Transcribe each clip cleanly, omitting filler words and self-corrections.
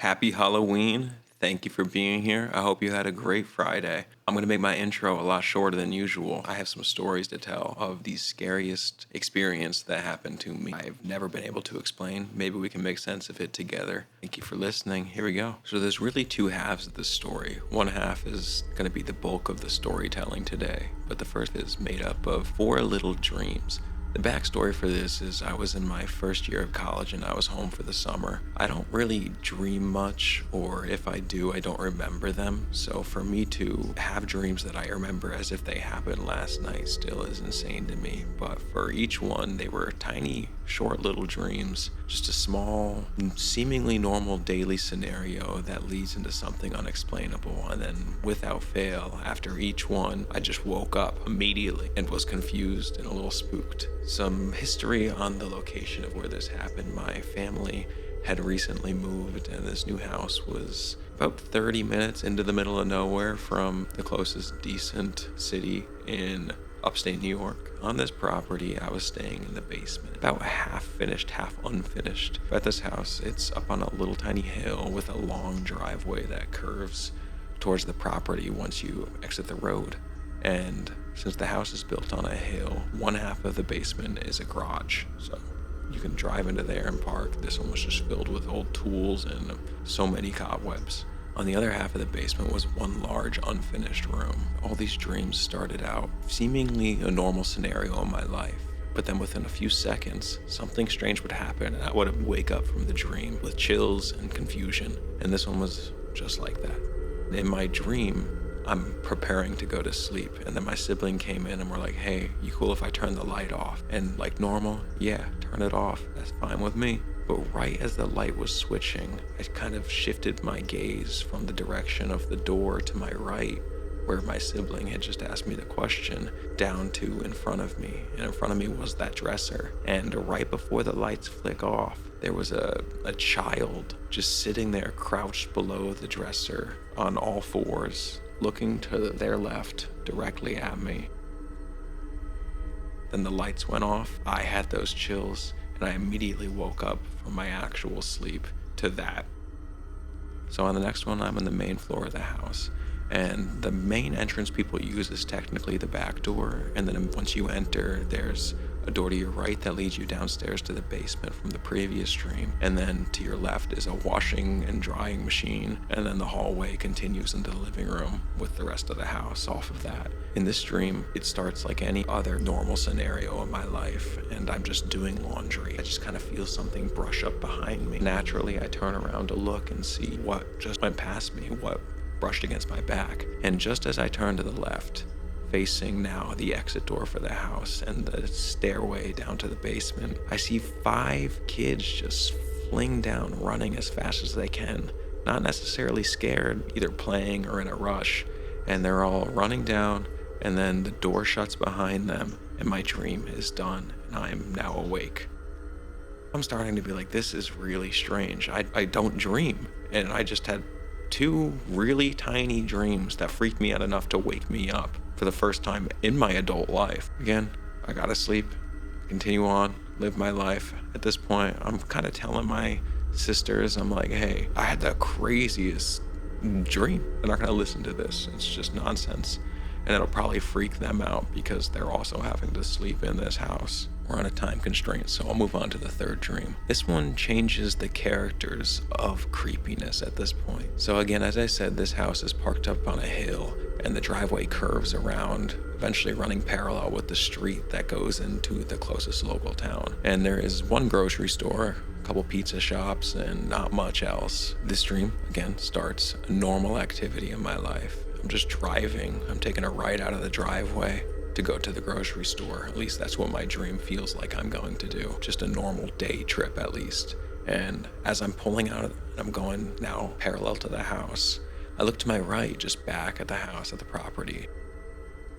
Happy Halloween. Thank you for being here. I hope you had a great Friday. I'm going to make my intro a lot shorter than usual. I have some stories to tell of the scariest experience that happened to me. I've never been able to explain. Maybe we can make sense of it together. Thank you for listening. Here we go. So there's really two halves of this story. One half is going to be the bulk of the storytelling today, but the first is made up of four little dreams. The backstory for this is I was in my first year of college and I was home for the summer. I don't really dream much, or if I do, I don't remember them. So for me to have dreams that I remember as if they happened last night still is insane to me. But for each one, they were tiny, short little dreams. Just a small, seemingly normal daily scenario that leads into something unexplainable. And then without fail, after each one, I just woke up immediately and was confused and a little spooked. Some history on the location of where this happened. My family had recently moved and this new house was about 30 minutes into the middle of nowhere from the closest decent city in upstate New York. On this property, I was staying in the basement, about half finished, half unfinished. At this house, it's up on a little tiny hill with a long driveway that curves towards the property once you exit the road. And since the house is built on a hill, one half of the basement is a garage. So you can drive into there and park. This one was just filled with old tools and so many cobwebs. On the other half of the basement was one large unfinished room. All these dreams started out seemingly a normal scenario in my life. But then within a few seconds, something strange would happen and I would wake up from the dream with chills and confusion. And this one was just like that. In my dream, I'm preparing to go to sleep, and then my sibling came in and we're like, hey, you cool if I turn the light off? And like normal, yeah, turn it off. That's fine with me. But right as the light was switching, I kind of shifted my gaze from the direction of the door to my right, where my sibling had just asked me the question, down to in front of me. And in front of me was that dresser. And right before the lights flick off, there was a child just sitting there crouched below the dresser on all fours, looking to their left directly at me. Then the lights went off. I had those chills and I immediately woke up from my actual sleep to that. So on the next one, I'm on the main floor of the house. And the main entrance people use is technically the back door. And then once you enter, there's a door to your right that leads you downstairs to the basement from the previous dream. And then to your left is a washing and drying machine. And then the hallway continues into the living room with the rest of the house off of that. In this dream, it starts like any other normal scenario in my life. And I'm just doing laundry. I just kind of feel something brush up behind me. Naturally, I turn around to look and see what just went past me, what brushed against my back. And just as I turn to the left, facing now the exit door for the house and the stairway down to the basement, I see 5 kids just fling down, running as fast as they can, not necessarily scared, either playing or in a rush. And they're all running down, and then the door shuts behind them, and my dream is done, and I am now awake. I'm starting to be like, this is really strange. I don't dream, and I just had 2 really tiny dreams that freaked me out enough to wake me up for the first time in my adult life. Again, I gotta sleep, continue on, live my life. At this point, I'm kind of telling my sisters, I'm like, hey, I had the craziest dream. They're not gonna listen to this. It's just nonsense. And it'll probably freak them out because they're also having to sleep in this house. We're on a time constraint, so I'll move on to the third dream. This one changes the characters of creepiness at this point. So again, as I said, this house is parked up on a hill and the driveway curves around, eventually running parallel with the street that goes into the closest local town. And there is one grocery store, a couple pizza shops, and not much else. This dream, again, starts a normal activity in my life. I'm just driving. I'm taking a right out of the driveway to go to the grocery store. At least that's what my dream feels like I'm going to do. Just a normal day trip at least. And as I'm pulling out, I'm going now parallel to the house. I look to my right, just back at the house, at the property.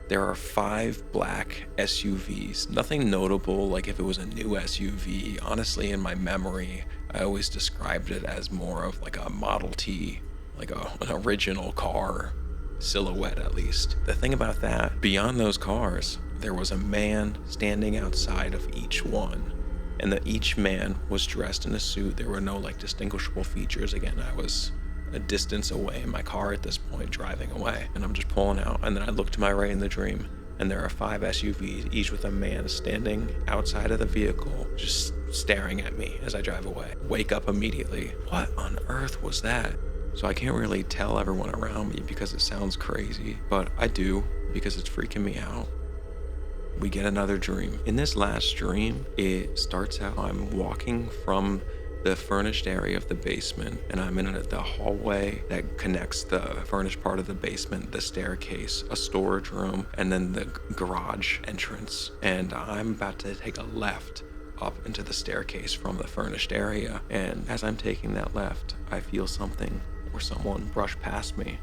There are 5 black SUVs. Nothing notable, like if it was a new SUV. Honestly, in my memory, I always described it as more of like a Model T, like an original car silhouette at least. The thing about that, beyond those cars, there was a man standing outside of each one. and that each man was dressed in a suit. There were no like distinguishable features. Again, I was a distance away in my car at this point, driving away, and I'm just pulling out, and then I look to my right in the dream, and there are 5 SUVs, each with a man standing outside of the vehicle, just staring at me as I drive away. Wake up immediately. What on earth was that? So I can't really tell everyone around me because it sounds crazy, but I do because it's freaking me out. We get another dream. In this last dream, it starts out, I'm walking from the furnished area of the basement, and I'm in the hallway that connects the furnished part of the basement, the staircase, a storage room, and then the garage entrance. And I'm about to take a left up into the staircase from the furnished area. And as I'm taking that left, I feel something or someone brush past me.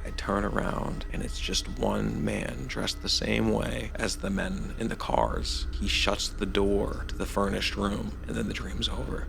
I turn around, and it's just one man dressed the same way as the men in the cars. He shuts the door to the furnished room, and then the dream's over.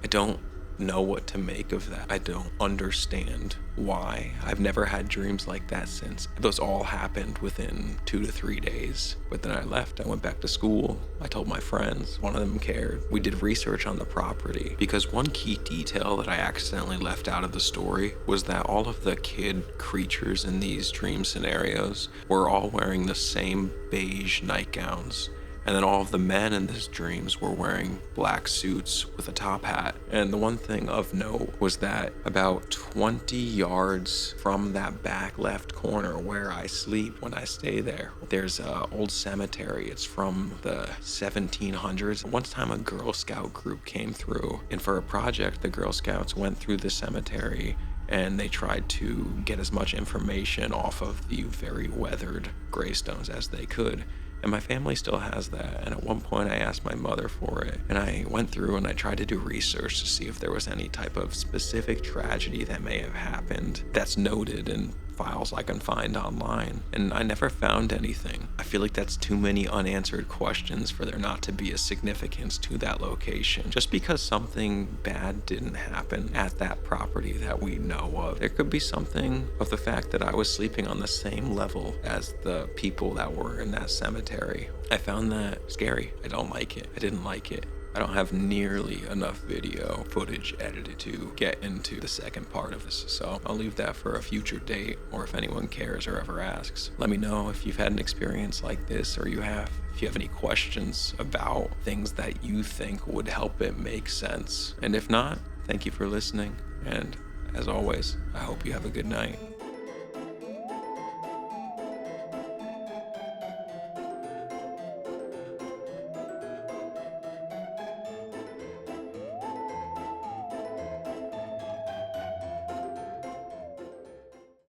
I don't know what to make of that. I don't understand why. I've never had dreams like that since. Those all happened within 2 to 3 days. But then I left. I went back to school. I told my friends. One of them cared. We did research on the property because one key detail that I accidentally left out of the story was that all of the kid creatures in these dream scenarios were all wearing the same beige nightgowns. And then all of the men in these dreams were wearing black suits with a top hat. And the one thing of note was that about 20 yards from that back left corner where I sleep when I stay there, there's an old cemetery. It's from the 1700s. One time a Girl Scout group came through, and for a project, the Girl Scouts went through the cemetery and they tried to get as much information off of the very weathered gravestones as they could. And my family still has that. And at one point I asked my mother for it. And I went through and I tried to do research to see if there was any type of specific tragedy that may have happened that's noted in files I can find online. And I never found anything. I feel like that's too many unanswered questions for there not to be a significance to that location. Just because something bad didn't happen at that property that we know of, there could be something of the fact that I was sleeping on the same level as the people that were in that cemetery. I found that scary. I don't like it. I didn't like it. I don't have nearly enough video footage edited to get into the second part of this, so I'll leave that for a future date, or if anyone cares or ever asks. Let me know if you've had an experience like this, or if you have any questions about things that you think would help it make sense. And if not, thank you for listening, and as always, I hope you have a good night.